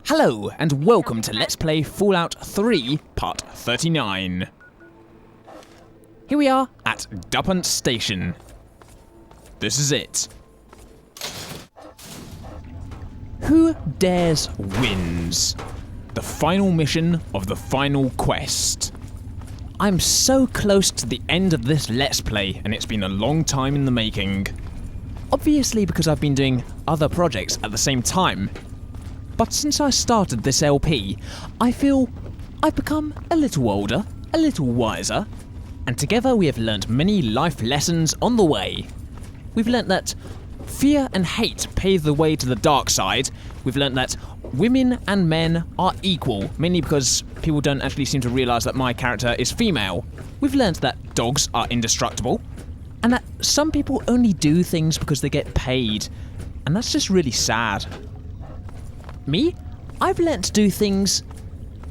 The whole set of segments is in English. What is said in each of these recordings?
Hello, and welcome to Let's Play Fallout 3, Part 39. Here we are at Dupont Station. This is it. Who Dares Wins. The final mission of the final quest. I'm so close to the end of this Let's Play, and it's been a long time in the making. Obviously because I've been doing other projects at the same time. But since I started this LP, I feel I've become a little older, a little wiser, and together we have learnt many life lessons on the way. We've learnt that fear and hate pave the way to the dark side. We've learnt that women and men are equal, mainly because people don't actually seem to realise that my character is female. We've learnt that dogs are indestructible, and that some people only do things because they get paid, and that's just really sad. Me? I've learnt to do things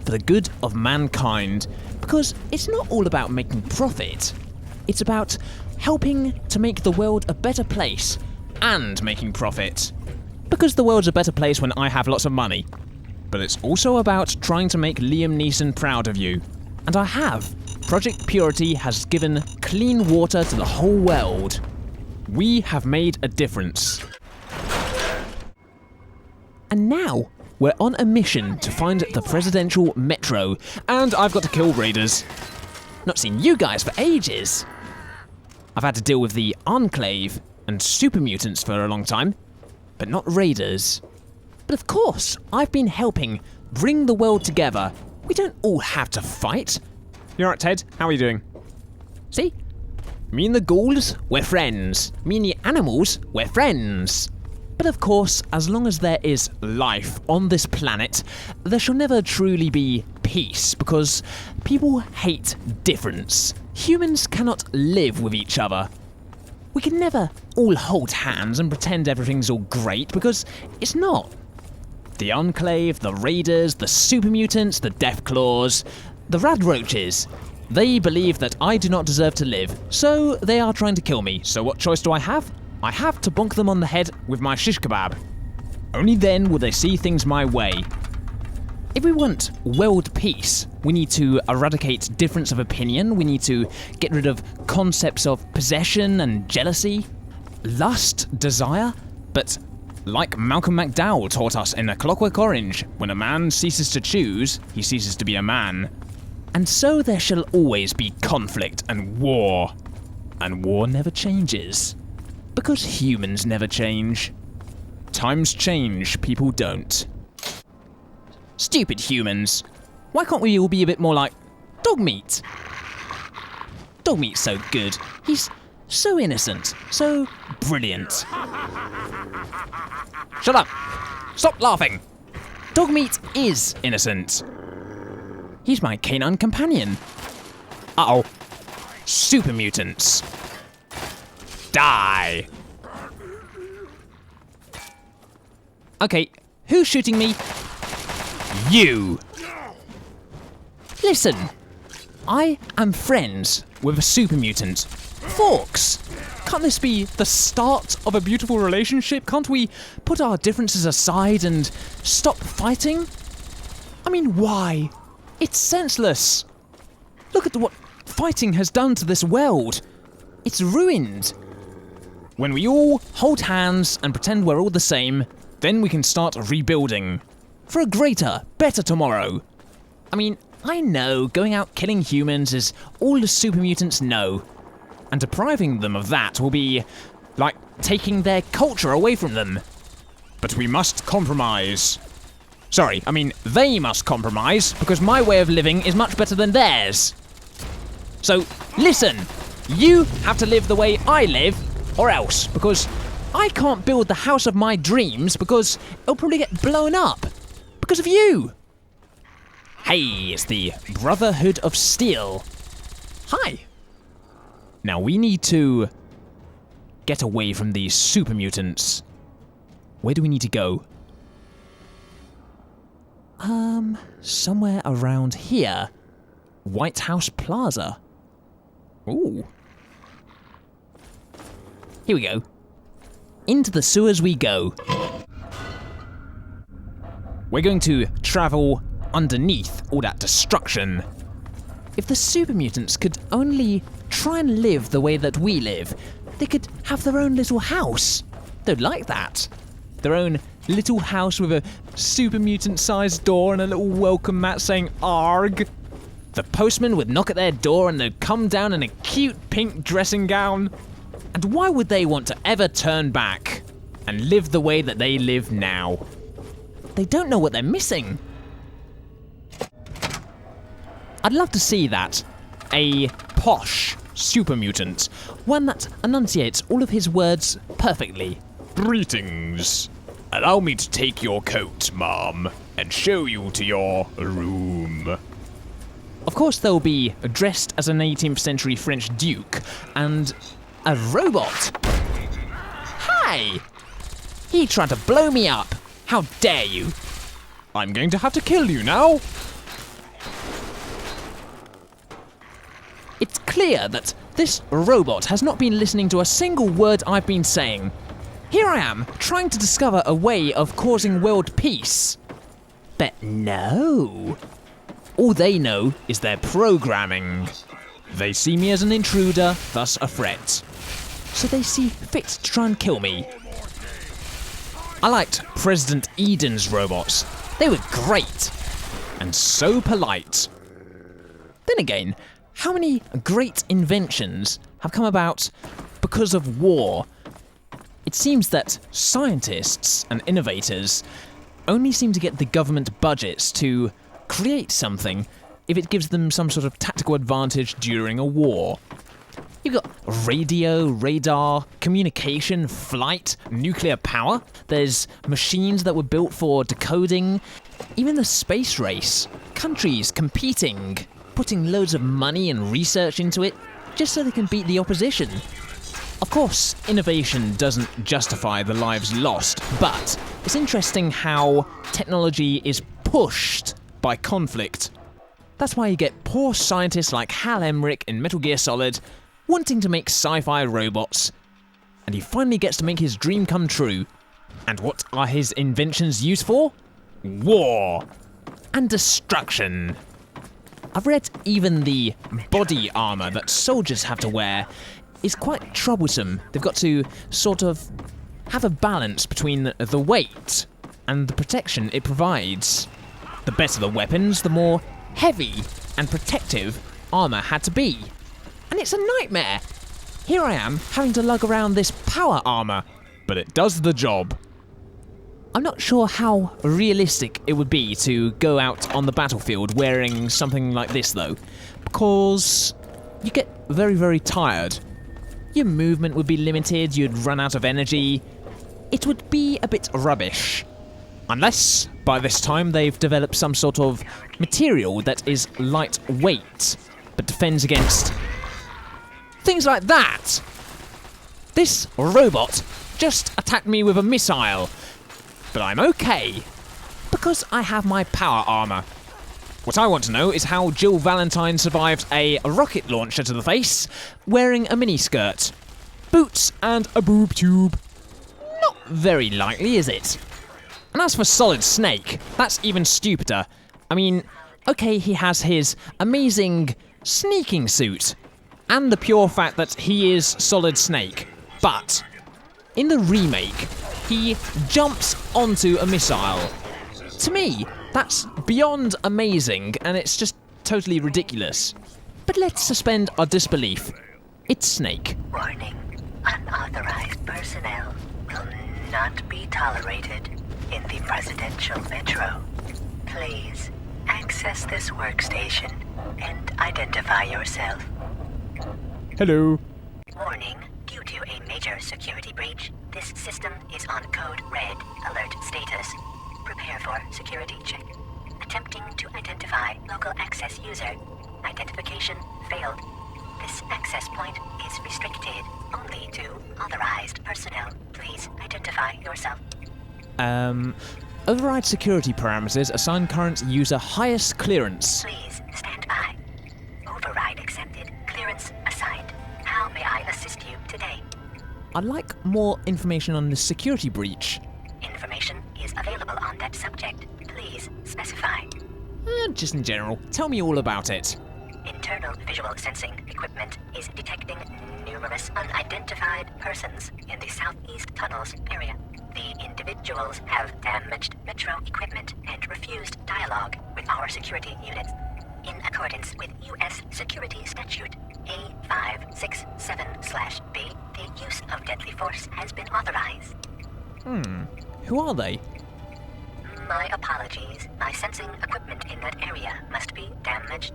for the good of mankind, because it's not all about making profit. It's about helping to make the world a better place and making profit. Because the world's a better place when I have lots of money. But it's also about trying to make Liam Neeson proud of you. And I have. Project Purity has given clean water to the whole world. We have made a difference. And now, we're on a mission to find the presidential metro, and I've got to kill raiders. Not seen you guys for ages. I've had to deal with the Enclave and super mutants for a long time, but not raiders. But of course, I've been helping bring the world together. We don't all have to fight. You alright, Ted? How are you doing? See? Me and the ghouls, we're friends. Me and the animals, we're friends. But of course, as long as there is life on this planet, there shall never truly be peace, because people hate difference. Humans cannot live with each other. We can never all hold hands and pretend everything's all great, because it's not. The Enclave, the Raiders, the Super Mutants, the Deathclaws, the Radroaches. They believe that I do not deserve to live, so they are trying to kill me. So what choice do I have? I have to bonk them on the head with my shish kebab. Only then will they see things my way. If we want world peace, we need to eradicate difference of opinion, we need to get rid of concepts of possession and jealousy, lust, desire, but like Malcolm McDowell taught us in A Clockwork Orange, when a man ceases to choose, he ceases to be a man. And so there shall always be conflict and war never changes. Because humans never change. Times change, people don't. Stupid humans. Why can't we all be a bit more like dog meat? Dog meat's so good. He's so innocent, so brilliant. Shut up! Stop laughing! Dog meat is innocent. He's my canine companion. Uh-oh. Super mutants. Die! Okay, who's shooting me? You! Listen, I am friends with a super mutant. Forks! Can't this be the start of a beautiful relationship? Can't we put our differences aside and stop fighting? I mean, why? It's senseless. Look at what fighting has done to this world. It's ruined. When we all hold hands and pretend we're all the same, then we can start rebuilding. For a greater, better tomorrow. I mean, I know going out killing humans is all the super mutants know. And depriving them of that will be like taking their culture away from them. But we must compromise. Sorry, I mean they must compromise, because my way of living is much better than theirs. So, listen, you have to live the way I live, or else, because I can't build the house of my dreams because it'll probably get blown up. Because of you. Hey, it's the Brotherhood of Steel. Hi. Now we need to get away from these super mutants. Where do we need to go? Somewhere around here. White House Plaza. Ooh. Here we go. Into the sewers we go. We're going to travel underneath all that destruction. If the super mutants could only try and live the way that we live, they could have their own little house. They'd like that. Their own little house with a super mutant-sized door and a little welcome mat saying ARG. The postman would knock at their door and they'd come down in a cute pink dressing gown. And why would they want to ever turn back and live the way that they live now? They don't know what they're missing. I'd love to see that. A posh super mutant. One that enunciates all of his words perfectly. Greetings. Allow me to take your coat, ma'am, and show you to your room. Of course they'll be dressed as an 18th century French duke and a robot. Hi! He tried to blow me up. How dare you? I'm going to have to kill you now. It's clear that this robot has not been listening to a single word I've been saying. Here I am, trying to discover a way of causing world peace. But no. All they know is their programming. They see me as an intruder, thus a threat. So they see fit to try and kill me. I liked President Eden's robots. They were great. And so polite. Then again, how many great inventions have come about because of war? It seems that scientists and innovators only seem to get the government budgets to create something if it gives them some sort of tactical advantage during a war. You've got radio, radar, communication, flight, nuclear power. There's machines that were built for decoding. Even the space race. Countries competing, putting loads of money and research into it just so they can beat the opposition. Of course, innovation doesn't justify the lives lost, but it's interesting how technology is pushed by conflict. That's why you get poor scientists like Hal Emmerich in Metal Gear Solid wanting to make sci-fi robots, and he finally gets to make his dream come true. And what are his inventions used for? War and destruction. I've read even the body armor that soldiers have to wear is quite troublesome. They've got to sort of have a balance between the weight and the protection it provides. The better the weapons, the more heavy and protective armor had to be. And it's a nightmare. Here I am, having to lug around this power armor, but it does the job. I'm not sure how realistic it would be to go out on the battlefield wearing something like this though, because you get very, very tired. Your movement would be limited, you'd run out of energy. It would be a bit rubbish. Unless, by this time, they've developed some sort of material that is lightweight, but defends against things like that. This robot just attacked me with a missile, but I'm okay, because I have my power armor. What I want to know is how Jill Valentine survived a rocket launcher to the face, wearing a miniskirt, boots and a boob tube. Not very likely, is it? And as for Solid Snake, that's even stupider. I mean, okay, he has his amazing sneaking suit, and the pure fact that he is Solid Snake, but in the remake, he jumps onto a missile. To me, that's beyond amazing, and it's just totally ridiculous. But let's suspend our disbelief. It's Snake. Warning. Unauthorized personnel will not be tolerated in the presidential metro. Please access this workstation and identify yourself. Hello. Warning. Due to a major security breach, this system is on code red alert status. Prepare for security check. Attempting to identify local access user. Identification failed. This access point is restricted only to authorized personnel. Please identify yourself. Override security parameters, assign current user highest clearance. Please stand by. Override accepted. Clearance assigned. How may I assist you today? I'd like more information on the security breach. Information is available available on that subject. Please specify. Just in general, tell me all about it. Internal visual sensing equipment is detecting numerous unidentified persons in the southeast tunnels area. The individuals have damaged metro equipment and refused dialogue with our security units. In accordance with U.S. Security Statute A567/B, the use of deadly force has been authorized. Who are they? My apologies. My sensing equipment in that area must be damaged.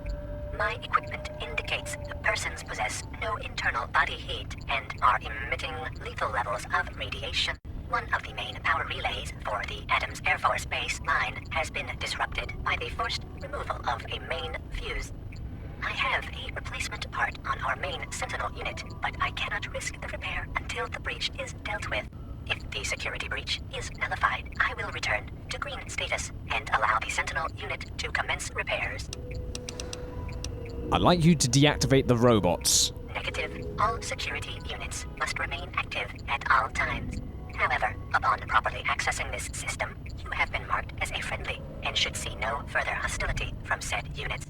My equipment indicates the persons possess no internal body heat and are emitting lethal levels of radiation. One of the main power relays for the Adams Air Force Base line has been disrupted by the forced removal of a main fuse. I have a replacement part on our main Sentinel unit, but I cannot risk the repair until the breach is dealt with. If the security breach is nullified, I will return to green status and allow the Sentinel unit to commence repairs. I'd like you to deactivate the robots. Negative. All security units must remain active at all times. However, upon properly accessing this system, you have been marked as a friendly and should see no further hostility from said units.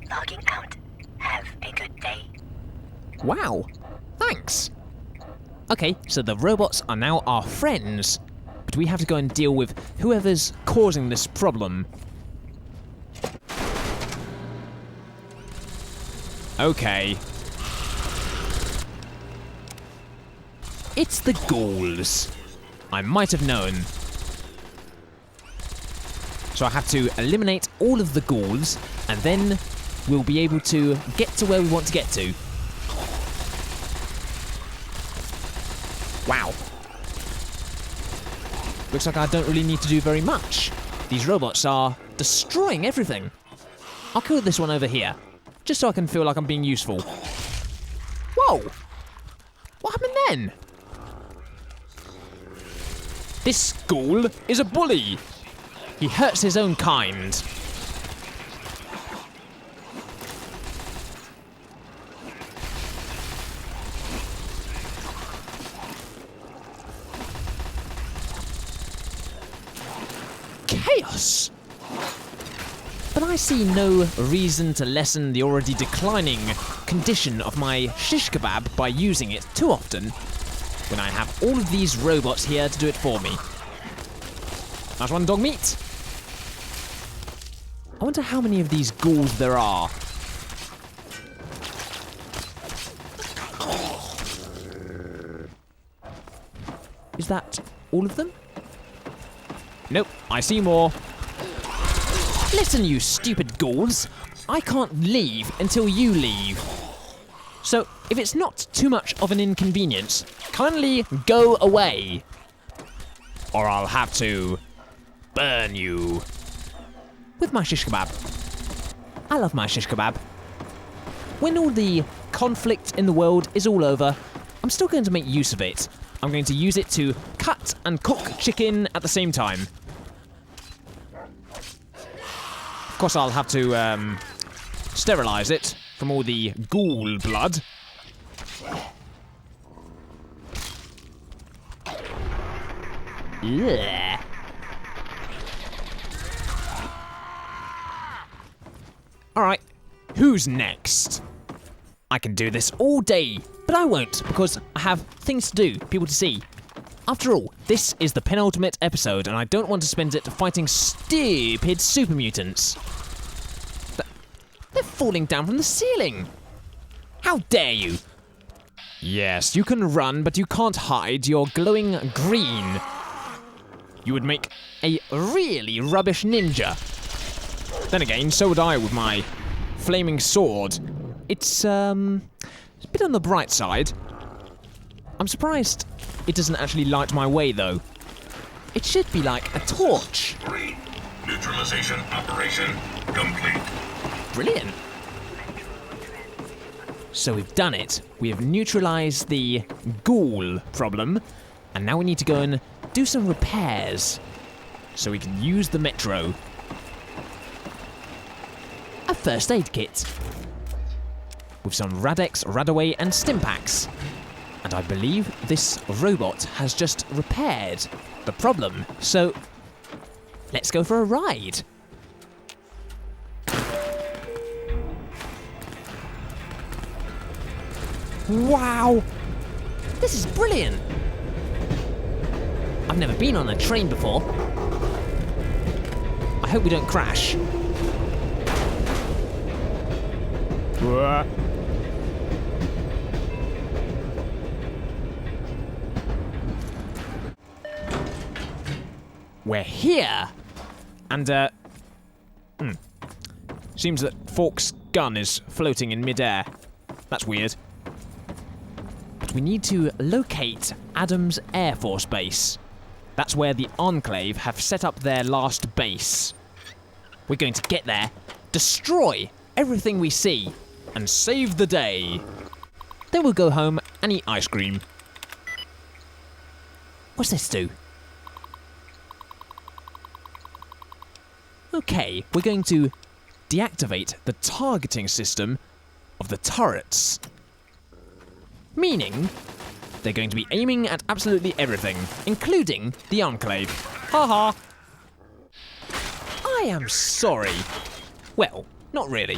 Logging out. Have a good day. Wow, thanks. Okay, so the robots are now our friends, but we have to go and deal with whoever's causing this problem. Okay. It's the ghouls. I might have known. So I have to eliminate all of the ghouls, and then we'll be able to get to where we want to get to. Wow. Looks like I don't really need to do very much. These robots are destroying everything. I'll kill this one over here, just so I can feel like I'm being useful. Whoa! What happened then? This ghoul is a bully. He hurts his own kind. Chaos! But I see no reason to lessen the already declining condition of my shish kebab by using it too often, when I have all of these robots here to do it for me. Nice one, dog meat. I wonder how many of these ghouls there are. Is that all of them? Nope, I see more. Listen, you stupid ghouls. I can't leave until you leave. So, if it's not too much of an inconvenience, kindly go away. Or I'll have to burn you. With my shish kebab. I love my shish kebab. When all the conflict in the world is all over, I'm still going to make use of it. I'm going to use it to cut and cook chicken at the same time. Of course, I'll have to sterilize it from all the ghoul blood. Yeah. Alright, who's next? I can do this all day, but I won't because I have things to do, people to see. After all, this is the penultimate episode and I don't want to spend it fighting stupid super mutants. They're falling down from the ceiling. How dare you? Yes, you can run, but you can't hide. You're glowing green. You would make a really rubbish ninja. Then again, so would I with my flaming sword. It's a bit on the bright side. I'm surprised it doesn't actually light my way, though. It should be like a torch. 3. Neutralization operation complete. Brilliant. So we've done it. We have neutralized the ghoul problem, and now we need to go and do some repairs so we can use the metro. A first aid kit with some Radex, Radaway, and Stimpaks. And I believe this robot has just repaired the problem. So let's go for a ride. Wow! This is brilliant! I've never been on a train before. I hope we don't crash. We're here! And, seems that Fork's gun is floating in midair. That's weird. But we need to locate Adams Air Force Base. That's where the Enclave have set up their last base. We're going to get there, destroy everything we see, and save the day. Then we'll go home and eat ice cream. What's this do? Okay, we're going to deactivate the targeting system of the turrets. Meaning, they're going to be aiming at absolutely everything, including the Enclave. Haha. I am sorry. Well, not really.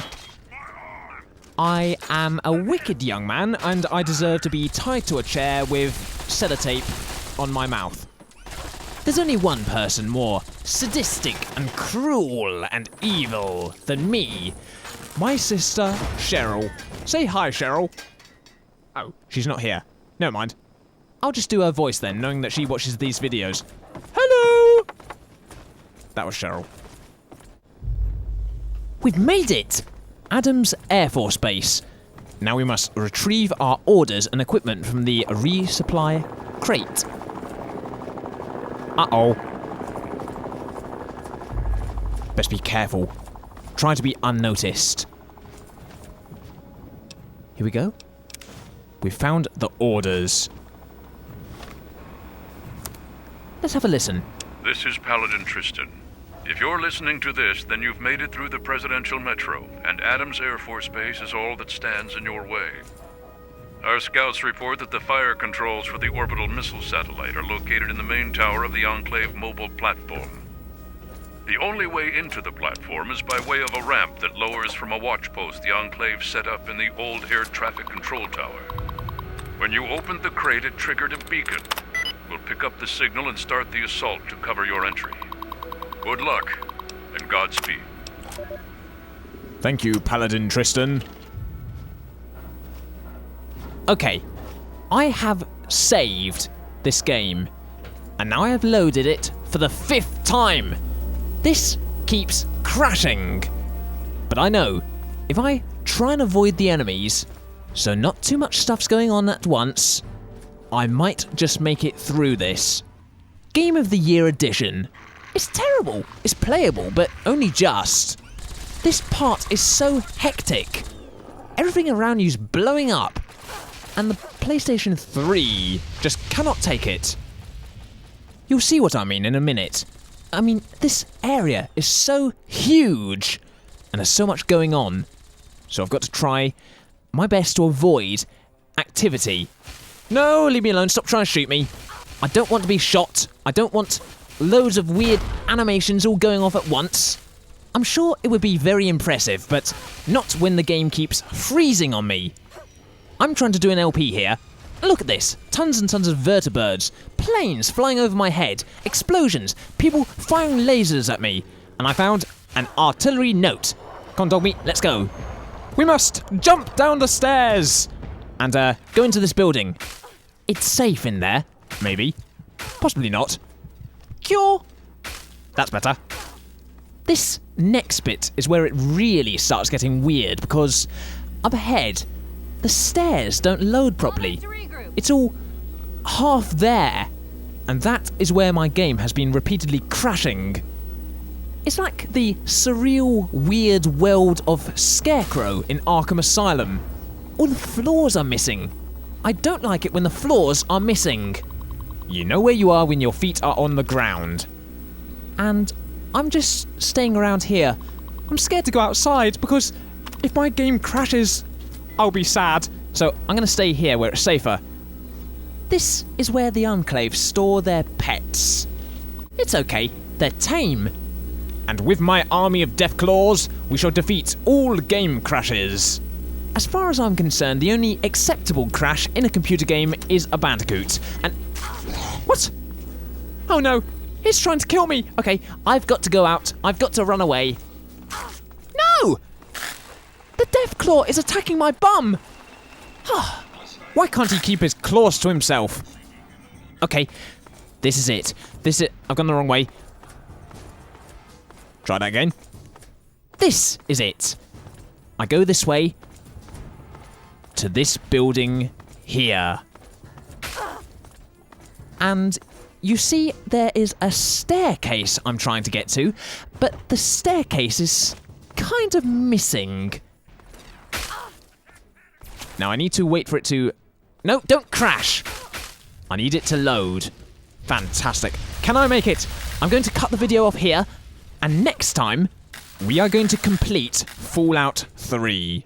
I am a wicked young man, and I deserve to be tied to a chair with sellotape on my mouth. There's only one person more sadistic and cruel and evil than me. My sister, Cheryl. Say hi, Cheryl. Oh, she's not here. Never mind. I'll just do her voice then, knowing that she watches these videos. Hello! That was Cheryl. We've made it! Adams Air Force Base. Now we must retrieve our orders and equipment from the resupply crate. Uh-oh. Best be careful. Try to be unnoticed. Here we go. We've found the orders. Let's have a listen. This is Paladin Tristan. If you're listening to this, then you've made it through the Presidential Metro, and Adams Air Force Base is all that stands in your way. Our scouts report that the fire controls for the orbital missile satellite are located in the main tower of the Enclave mobile platform. The only way into the platform is by way of a ramp that lowers from a watch post the Enclave set up in the old air traffic control tower. When you opened the crate, it triggered a beacon. We'll pick up the signal and start the assault to cover your entry. Good luck, and Godspeed. Thank you, Paladin Tristan. Okay, I have saved this game, and now I have loaded it for the 5th time. This keeps crashing. But I know, if I try and avoid the enemies, so not too much stuff's going on at once, I might just make it through this. Game of the Year edition. It's terrible, it's playable, but only just. This part is so hectic. Everything around you's blowing up. And the PlayStation 3 just cannot take it. You'll see what I mean in a minute. I mean, this area is so huge, and there's so much going on. So I've got to try my best to avoid activity. No, leave me alone, stop trying to shoot me. I don't want to be shot. I don't want loads of weird animations all going off at once. I'm sure it would be very impressive, but not when the game keeps freezing on me. I'm trying to do an LP here. Look at this. Tons and tons of vertibirds. Planes flying over my head. Explosions. People firing lasers at me. And I found an artillery note. Come on, dog meat, let's go. We must jump down the stairs. And go into this building. It's safe in there. Maybe. Possibly not. Cure. That's better. This next bit is where it really starts getting weird, because up ahead, the stairs don't load properly. It's all half there, and that is where my game has been repeatedly crashing. It's like the surreal, weird world of Scarecrow in Arkham Asylum. All the floors are missing. I don't like it when the floors are missing. You know where you are when your feet are on the ground. And I'm just staying around here. I'm scared to go outside because if my game crashes, I'll be sad. So I'm going to stay here where it's safer. This is where the Enclave store their pets. It's okay, they're tame, And with my army of death claws, we shall defeat all game crashes. As far as I'm concerned, the only acceptable crash in a computer game is a Bandicoot. And... What? Oh no, he's trying to kill me. Okay, I've got to go out. I've got to run away. No! The death claw is attacking my bum. Why can't he keep his claws to himself? Okay, this is it. I've gone the wrong way. Try that again. This is it. I go this way to this building here. And you see there is a staircase I'm trying to get to, but the staircase is kind of missing. Now I need to wait for it to... No, don't crash! I need it to load. Fantastic. Can I make it? I'm going to cut the video off here, and next time, we are going to complete Fallout 3.